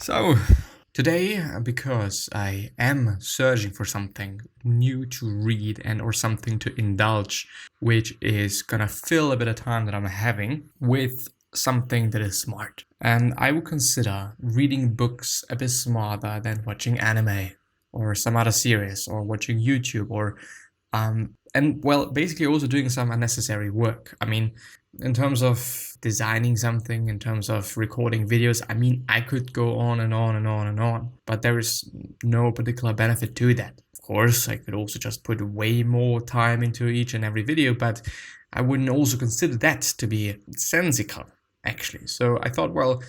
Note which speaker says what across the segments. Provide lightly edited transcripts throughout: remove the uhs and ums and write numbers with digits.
Speaker 1: So, today, because I am searching for something new to read and or something to indulge, which is gonna fill a bit of time that I'm having with something that is smart. And I would consider reading books a bit smarter than watching anime or some other series or watching YouTube or basically also doing some unnecessary work. I mean, in terms of designing something, in terms of recording videos, I mean, I could go on and on and on and on, but there is no particular benefit to that. Of course, I could also just put way more time into each and every video, but I wouldn't also consider that to be sensical, actually. So I thought, well,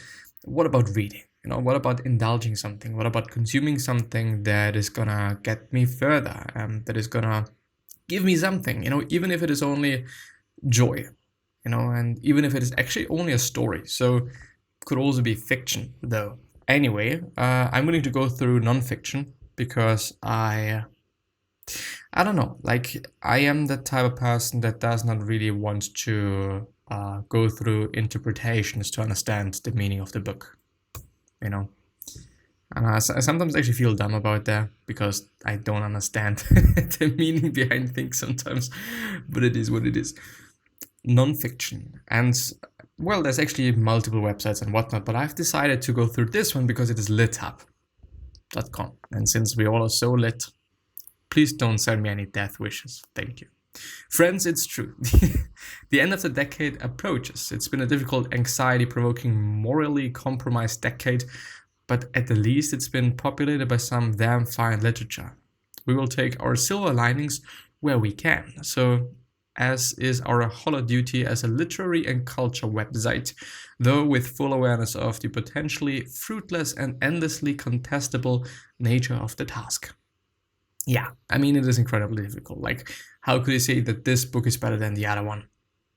Speaker 1: what about reading? What about indulging something? What about consuming something that is gonna get me further, that is gonna give me something, even if it is only joy, and even if it is actually only a story. So could also be fiction, though. Anyway, I'm willing to go through nonfiction because I don't know, like I am the type of person that does not really want to go through interpretations to understand the meaning of the book, you know. And I sometimes actually feel dumb about that because I don't understand the meaning behind things sometimes, but it is what it is. Nonfiction. And well, there's actually multiple websites and whatnot, but I've decided to go through this one because it is litup.com. And since we all are so lit, please don't send me any death wishes. Thank you. Friends, it's true. The end of the decade approaches. It's been a difficult, anxiety-provoking, morally compromised decade, but at the least it's been populated by some damn fine literature. We will take our silver linings where we can. So, as is our hollow duty as a literary and culture website, though with full awareness of the potentially fruitless and endlessly contestable nature of the task. Yeah, I mean, it is incredibly difficult. Like, how could you say that this book is better than the other one?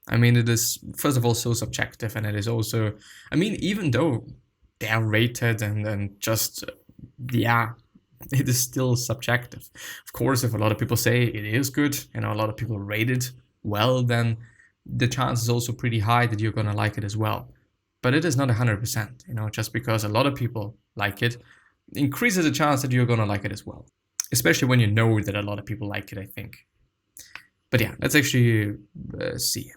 Speaker 1: I mean, it is, first of all, so subjective, and it is also, I mean, even though they are rated and just, yeah, it is still subjective. Of course, if a lot of people say it is good, a lot of people rate it well, then the chance is also pretty high that you're going to like it as well. But it is not 100%, just because a lot of people like it increases the chance that you're going to like it as well. Especially when you know that a lot of people like it, I think. But yeah, let's actually see.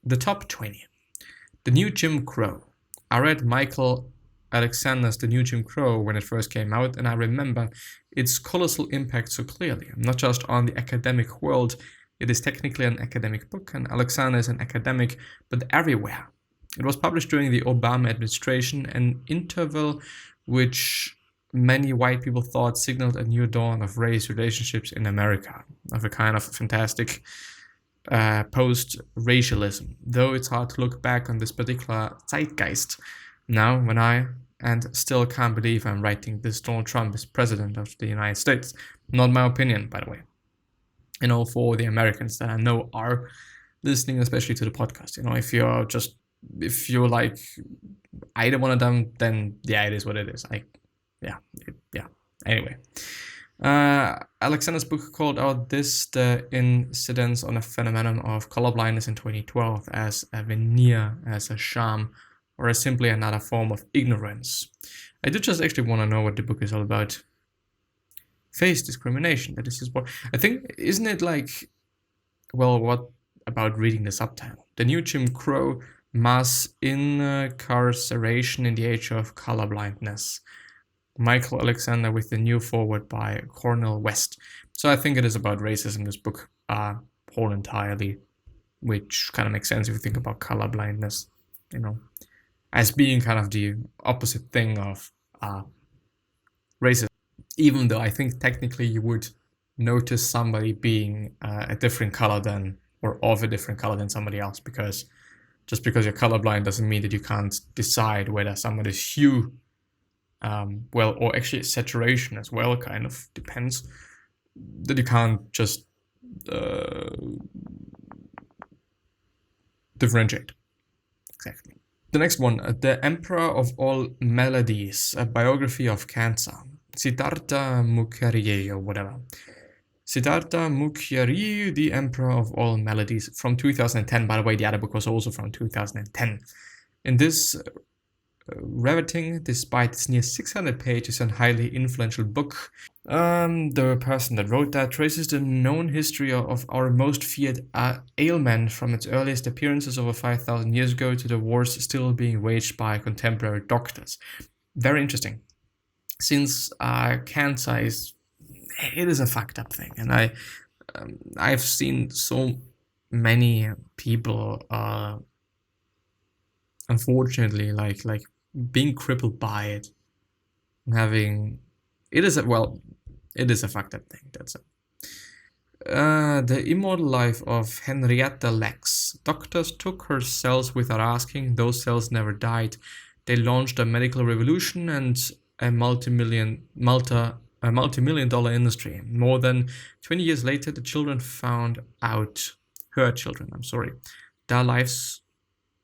Speaker 1: The top 20. The New Jim Crow. I read Michael Alexander's The New Jim Crow when it first came out, and I remember its colossal impact so clearly. Not just on the academic world, it is technically an academic book, and Alexander is an academic, but everywhere. It was published during the Obama administration, an interval which many white people thought signaled a new dawn of race relationships in America, of a kind of fantastic post-racialism, though it's hard to look back on this particular zeitgeist now when I still can't believe I'm writing this Donald Trump is president of the United States. Not my opinion, by the way. For the Americans that I know are listening, especially to the podcast. If you're like either one of them, then yeah, it is what it is. Anyway, Alexander's book called out the incidence on a phenomenon of colorblindness in 2012 as a veneer, as a sham, or as simply another form of ignorance. I do just actually want to know what the book is all about. Face discrimination. That is his book. I think, isn't it like, well, what about reading the subtitle? The New Jim Crow, Mass Incarceration in the Age of Colorblindness. Michael Alexander with the new foreword by Cornel West. So I think it is about racism, this book, whole entirely, which kind of makes sense if you think about colorblindness, as being kind of the opposite thing of racism. Even though I think technically you would notice somebody being a different color than, or of a different color than somebody else, because just because you're colorblind doesn't mean that you can't decide whether somebody's hue, or actually saturation as well, kind of depends, that you can't just differentiate. Exactly. The next one, The Emperor of All Melodies, a biography of cancer. Siddhartha Mukherjee or whatever. Siddhartha Mukherjee, The Emperor of All Melodies, from 2010. By the way, the other book was also from 2010. In this riveting despite its near 600 pages and highly influential book. The person that wrote that traces the known history of our most feared ailment from its earliest appearances over 5,000 years ago to the wars still being waged by contemporary doctors. Very interesting. Since cancer is a fucked up thing, and I've seen so many people unfortunately like being crippled by it, having it is a fucked up thing. That's it. The immortal life of Henrietta Lacks. Doctors took her cells without asking. Those cells never died. They launched a medical revolution and a multi-million dollar industry. More than 20 years later, her children found out their lives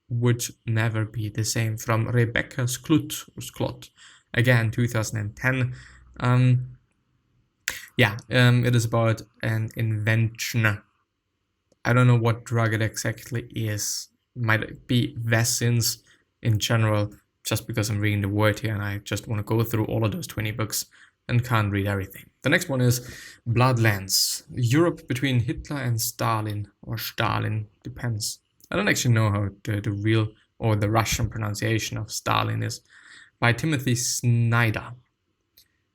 Speaker 1: would never be the same. From Rebecca Sklot, again, 2010. It is about an invention. I don't know what drug it exactly is. Might be vaccines in general, just because I'm reading the word here and I just want to go through all of those 20 books and can't read everything. The next one is Bloodlands. Europe between Hitler and Stalin, or Stalin, depends. I don't actually know how the real or the Russian pronunciation of Stalin is. By Timothy Snyder.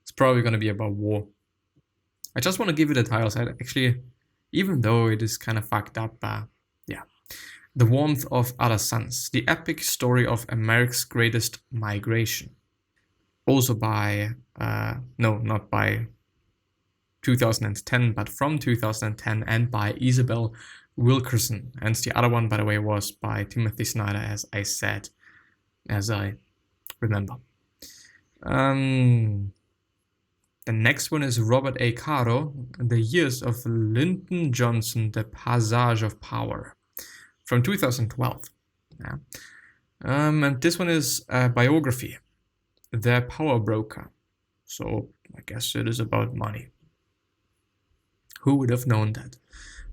Speaker 1: It's probably going to be about war. I just want to give it a title. So actually, even though it is kind of fucked up, The Warmth of Other Suns. The epic story of America's greatest migration. Also by, not by 2010, but from 2010, and by Isabel Wilkerson. And the other one, by the way, was by Timothy Snyder, as I remember. The next one is Robert A. Caro, The Years of Lyndon Johnson, The Passage of Power, from 2012. And this one is a biography, The Power Broker. So I guess it is about money. Who would have known that?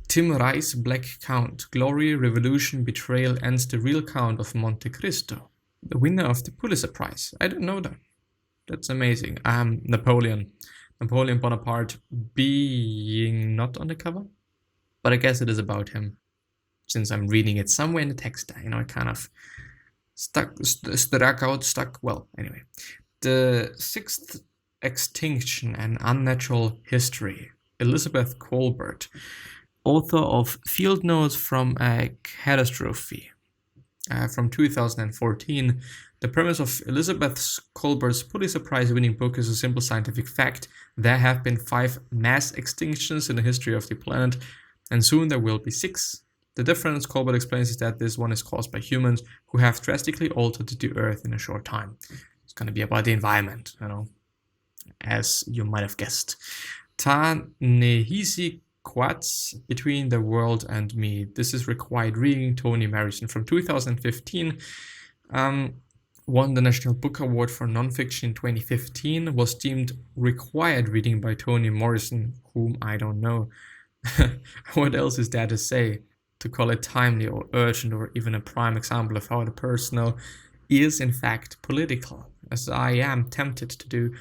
Speaker 1: Tim Rice, Black Count, Glory, Revolution, Betrayal, and The Real Count of Monte Cristo. The winner of the Pulitzer Prize. I didn't know that. That's amazing. Napoleon Bonaparte being not on the cover, but I guess it is about him, since I'm reading it somewhere in the text. It kind of stuck. Well, anyway, The Sixth Extinction and Unnatural History. Elizabeth Colbert, author of Field Notes from a Catastrophe, from 2014. The premise of Elizabeth Colbert's Pulitzer Prize-winning book is a simple scientific fact. There have been 5 mass extinctions in the history of the planet, and soon there will be 6. The difference, Colbert explains, is that this one is caused by humans who have drastically altered the Earth in a short time. It's going to be about the environment, as you might have guessed. Ta-Nehisi Coates, Between the World and Me. This is required reading, Toni Morrison, from 2015. Won the National Book Award for Nonfiction in 2015. Was deemed required reading by Toni Morrison, whom I don't know. What else is there to say? To call it timely or urgent or even a prime example of how the personal is in fact political, as I am tempted to do,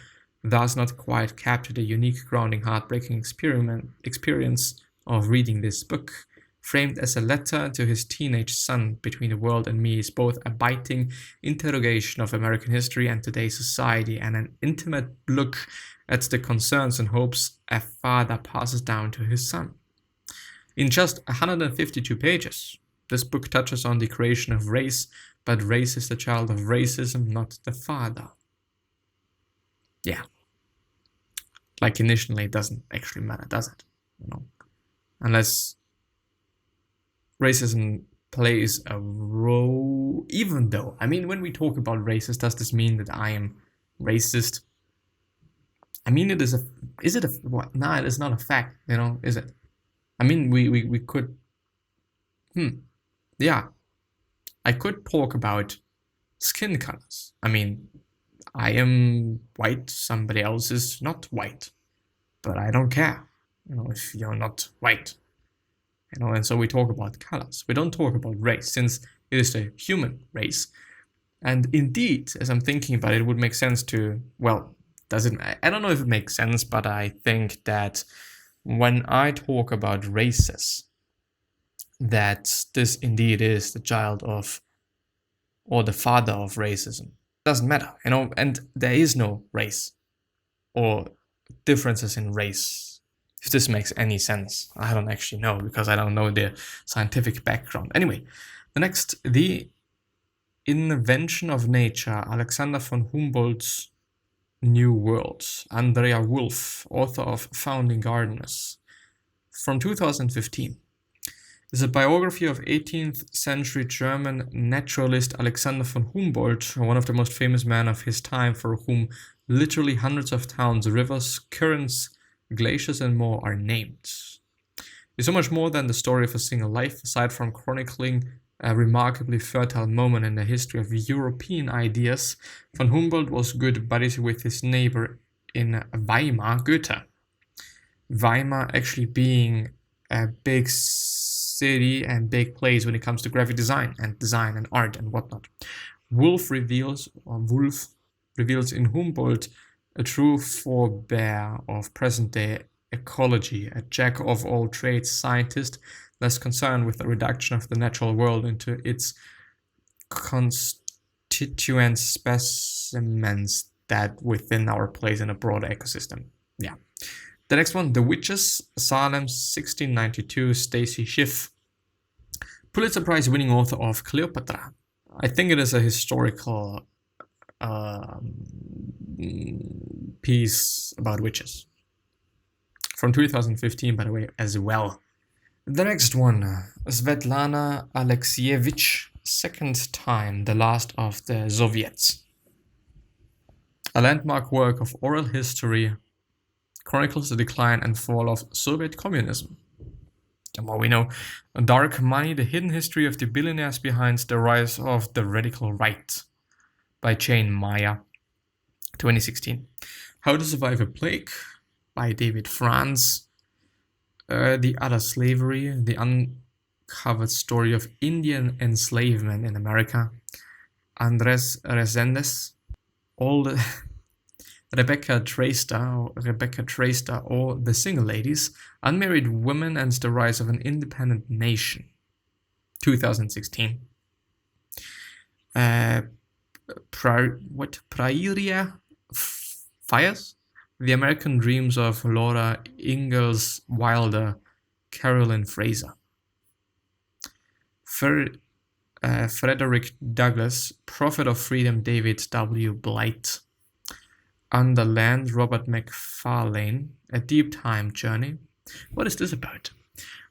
Speaker 1: thus not quite capture the unique, grounding, heartbreaking experience of reading this book. Framed as a letter to his teenage son, Between the World and Me is both a biting interrogation of American history and today's society, and an intimate look at the concerns and hopes a father passes down to his son. In just 152 pages, this book touches on the creation of race, but race is the child of racism, not the father. Yeah. Like initially, it doesn't actually matter, does it? Unless racism plays a role, even though, when we talk about racist, does this mean that I am racist? It is what? Nah, it is not a fact, is it? We could, I could talk about skin colors. I am white, somebody else is not white, but I don't care, if you're not white. And so we talk about colors. We don't talk about race, since it is the human race. And indeed, as I'm thinking about it, it would make sense to, well, does it? I don't know if it makes sense, but I think that when I talk about races, that this indeed is the child of, or the father of racism. Doesn't matter, and there is no race or differences in race. If this makes any sense, I don't actually know because I don't know the scientific background. Anyway, the invention of nature, Alexander von Humboldt's New World, Andrea Wolf, author of Founding Gardeners, from 2015. Is a biography of 18th century German naturalist Alexander von Humboldt, one of the most famous men of his time, for whom literally hundreds of towns, rivers, currents, glaciers, and more are named. It's so much more than the story of a single life. Aside from chronicling a remarkably fertile moment in the history of European ideas, von Humboldt was good buddies with his neighbor in Weimar, Goethe. Weimar actually being a big city and big place when it comes to graphic design and art and whatnot. Wolf reveals in Humboldt a true forebear of present-day ecology, a jack-of-all-trades scientist less concerned with the reduction of the natural world into its constituent specimens that within our place in a broader ecosystem. Yeah. The next one, The Witches, Salem, 1692, Stacy Schiff. Pulitzer Prize winning author of Cleopatra. I think it is a historical piece about witches. From 2015, by the way, as well. The next one, Svetlana Alexievich, Second Time, The Last of the Soviets. A landmark work of oral history, chronicles the decline and fall of Soviet communism. The more we know, Dark Money, The Hidden History of the Billionaires Behind the Rise of the Radical Right, by Jane Meyer, 2016. How to Survive a Plague, by David Franz. The Other Slavery, The Uncovered Story of Indian Enslavement in America, Andres Reséndez. Rebecca Traister, or The Single Ladies, Unmarried Women and the Rise of an Independent Nation, 2016. Prairie Fires? The American Dreams of Laura Ingalls Wilder, Carolyn Fraser. Frederick Douglass, Prophet of Freedom, David W. Blight. Underland, Robert McFarlane, A Deep Time Journey. What is this about?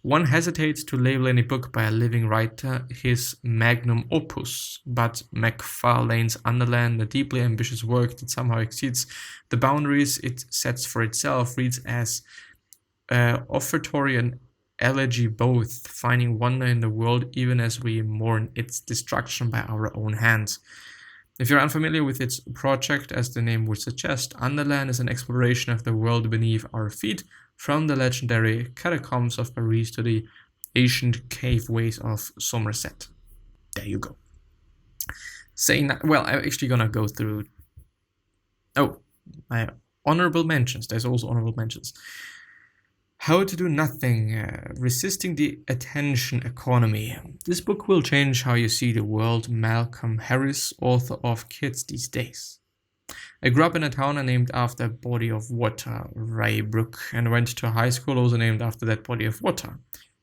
Speaker 1: One hesitates to label any book by a living writer his magnum opus, but McFarlane's Underland, a deeply ambitious work that somehow exceeds the boundaries it sets for itself, reads as offertory and elegy both, finding wonder in the world even as we mourn its destruction by our own hands. If you're unfamiliar with its project, as the name would suggest, Underland is an exploration of the world beneath our feet, from the legendary catacombs of Paris to the ancient caveways of Somerset. There you go. Saying that, well, I'm actually gonna go through... my honorable mentions. There's also honorable mentions. How to Do Nothing, Resisting the Attention Economy. This book will change how you see the world. Malcolm Harris, author of Kids These Days. I grew up in a town named after a body of water, Rye Brook, and went to a high school also named after that body of water,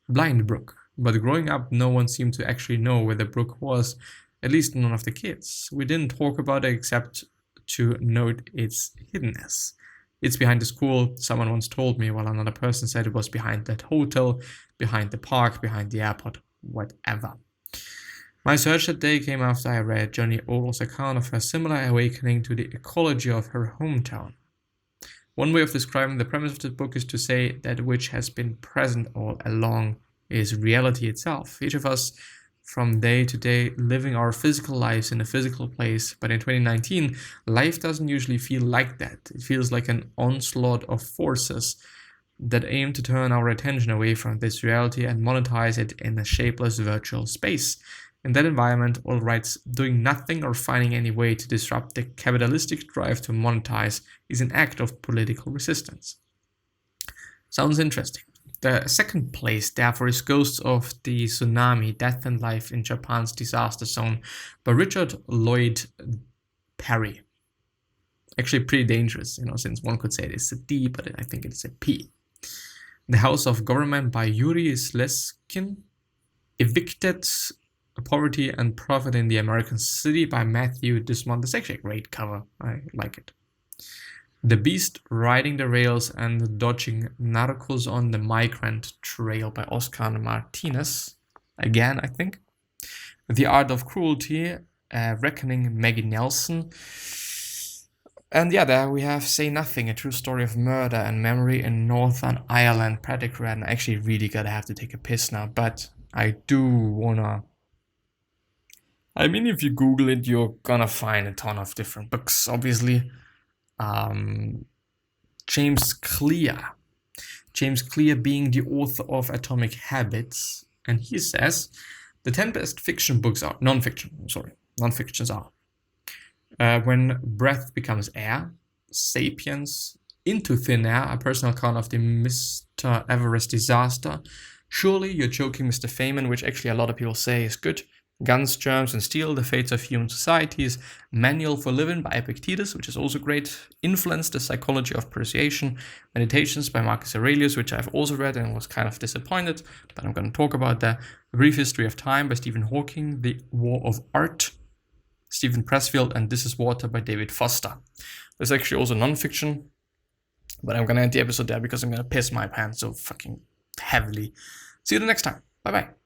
Speaker 1: Blind Brook. But growing up, no one seemed to actually know where the brook was, at least none of the kids. We didn't talk about it except to note its hiddenness. It's behind the school, someone once told me, while another person said it was behind that hotel, behind the park, behind the airport, whatever. My search that day came after I read Johnny Orwell's account of her similar awakening to the ecology of her hometown. One way of describing the premise of this book is to say that which has been present all along is reality itself. Each of us, from day to day, living our physical lives in a physical place. But in 2019, life doesn't usually feel like that. It feels like an onslaught of forces that aim to turn our attention away from this reality and monetize it in a shapeless virtual space. In that environment, all writes doing nothing or finding any way to disrupt the capitalistic drive to monetize is an act of political resistance. Sounds interesting. The second place, therefore, is Ghosts of the Tsunami, Death and Life in Japan's Disaster Zone by Richard Lloyd Perry. Actually pretty dangerous, since one could say it's a D, but I think it's a P. The House of Government by Yuri Sleskin. Evicted Poverty and Profit in the American City by Matthew Dismont. It's actually a great cover. I like it. The Beast Riding the Rails and Dodging Narcos on the Migrant Trail by Oscar Martinez. Again, I think. The Art of Cruelty, Reckoning, Maggie Nelson. And yeah, there we have Say Nothing, A True Story of Murder and Memory in Northern Ireland, Patrick Radden. I actually really gotta have to take a piss now, but I do wanna... if you Google it, you're gonna find a ton of different books, obviously. James Clear being the author of Atomic Habits, and he says the 10 best fiction books are non-fictions are When Breath Becomes Air, Sapiens, Into Thin Air, A Personal Account of the Mr. Everest Disaster, Surely You're Joking, Mr. Feynman, which actually a lot of people say is good, Guns, Germs and Steel, The Fates of Human Societies, Manual for Living by Epictetus, which is also great, Influence, The Psychology of Persuasion, Meditations by Marcus Aurelius, which I've also read and was kind of disappointed, but I'm going to talk about that, A Brief History of Time by Stephen Hawking, The War of Art, Stephen Pressfield, and This is Water by David Foster. There's actually also non-fiction, but I'm going to end the episode there because I'm going to piss my pants so fucking heavily. See you the next time. Bye-bye.